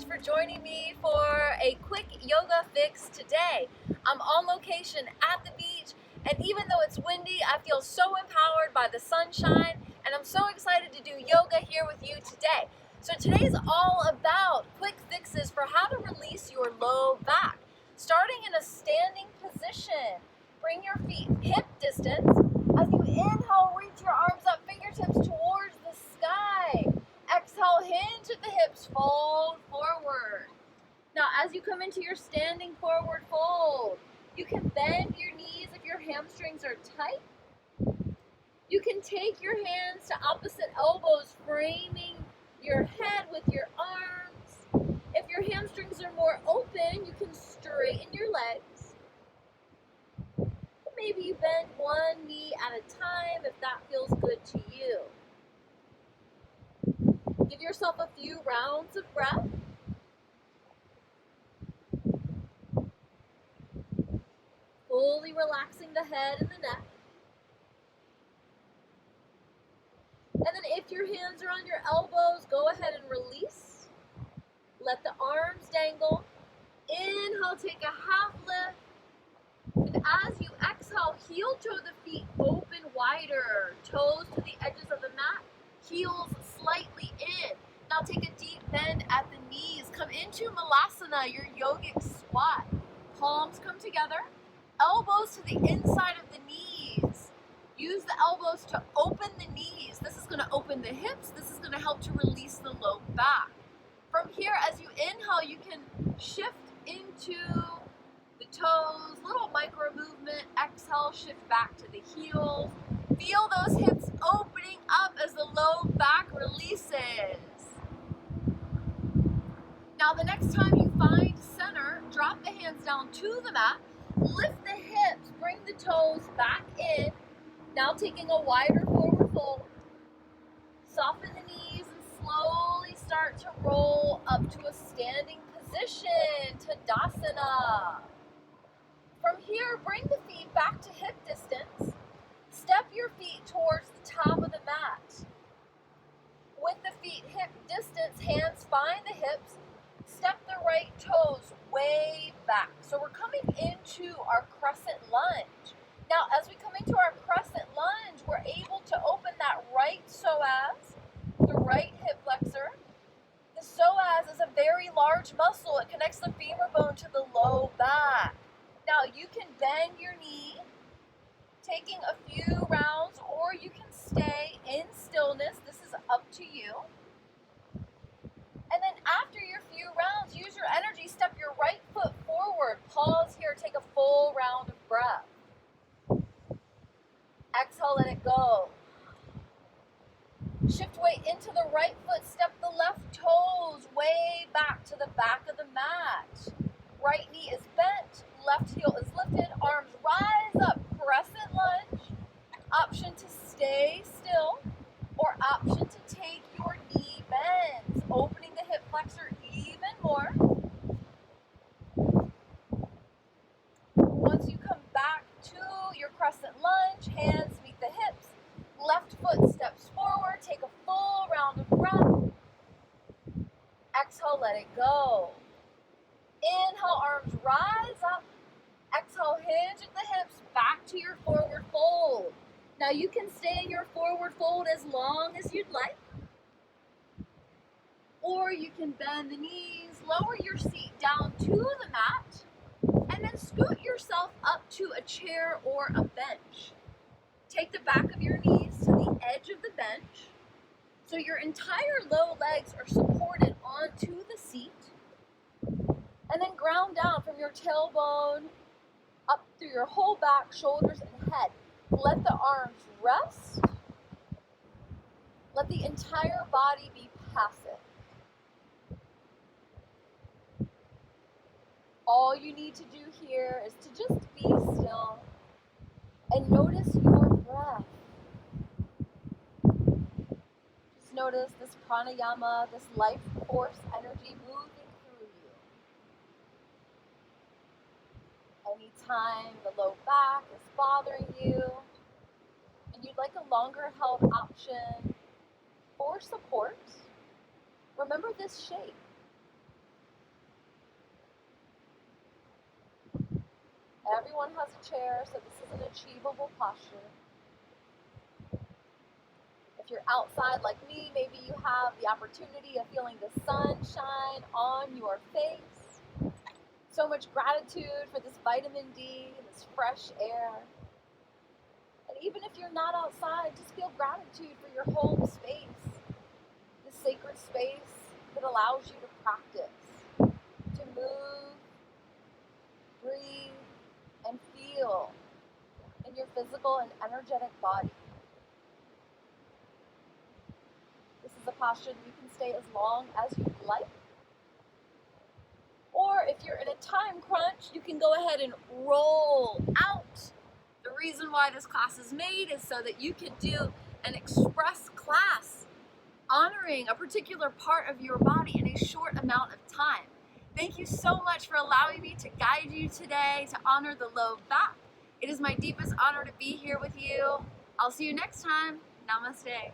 much for joining me for a quick yoga fix today. I'm on location at the beach, and even though it's windy, I feel so empowered by the sunshine, and I'm so excited to do yoga here with you today. So today's all about quick fixes for how to release your low back. Starting in a standing position, bring your feet hip distance. As you inhale, reach your arms up, fingertips towards the sky. Exhale, hinge at the hips, fold forward. Now, as you come into your standing forward fold, you can bend your knees if your hamstrings are tight. You can take your hands to opposite elbows, framing your head with your arms. If your hamstrings are more open, you can straighten your legs. Maybe you bend one knee at a time if that feels good to you. Give yourself a few rounds of breath. Fully relaxing the head and the neck. And then if your hands are on your elbows, go ahead and release. Let the arms dangle. Inhale, take a half lift. And as you exhale, heel toe the feet open wider. Toes to the edges of the mat. Heels slightly in. Now take a deep bend at the knees. Come into Malasana, your yogic squat. Palms come together. Elbows to the inside of the knees. Use the elbows to open the knees. This is going to open the hips. This is going to help to release the low back. From here, as you inhale, you can shift into the toes, little micro movement. Exhale, shift back to the heels. Feel those hips opening up as the low back releases. Now the next time you find center, drop the hands down to the mat, lift the hips, bring the toes back in. Now taking a wider forward fold, soften the knees and slowly start to roll up to a standing position, Tadasana. From here, bring the feet back to hip distance. Step your feet towards the top of the mat. With the feet hip distance, hands find the hips. Step the right toes way back. So we're coming into our crescent lunge. Now, as we come into our crescent lunge, we're able to open that right psoas, the right hip flexor. The psoas is a very large muscle. It connects the femur bone to the low back. Now, you can bend your knee, taking a few rounds, or you can stay in stillness. This is up to you. And then after your few rounds, use your energy, step your right foot forward. Pause here, take a full round of breath. Exhale, let it go. Shift weight into the right foot, step the left toes way back to the back of the mat. Right knee is bent, left heel is lifted, arms rise up, crescent lunge. Option to stay still, or option to take your knee bends, opening the hip flexor even more. Once you come back to your crescent lunge, hands meet the hips, left foot steps forward, take a full round of breath. Exhale, let it go. Inhale, arms rise up. Exhale, hinge at the hips, back to your forward fold. Now you can stay in your forward fold as long as you'd like. Or you can bend the knees, lower your seat down to the mat, and then scoot yourself up to a chair or a bench. Take the back of your knees to the edge of the bench, so your entire low legs are supported onto the seat. And then ground down from your tailbone up through your whole back, shoulders, and head. Let the arms rest. Let the entire body be passive. All you need to do here is to just be still and notice your breath. Just notice this pranayama, this life force energy moving through you. Anytime the low back is bothering you and you'd like a longer held option for support, remember this shape. Everyone has a chair, so this is an achievable posture. If you're outside like me, maybe you have the opportunity of feeling the sunshine on your face. So much gratitude for this vitamin D, this fresh air. And even if you're not outside, just feel gratitude for your home space, the sacred space that allows you to practice, to move, breathe, and feel in your physical and energetic body. This is a posture that you can stay as long as you'd like. Or if you're in a time crunch, you can go ahead and roll out. The reason why this class is made is so that you can do an express class honoring a particular part of your body in a short amount of time. Thank you so much for allowing me to guide you today to honor the low back. It is my deepest honor to be here with you. I'll see you next time. Namaste.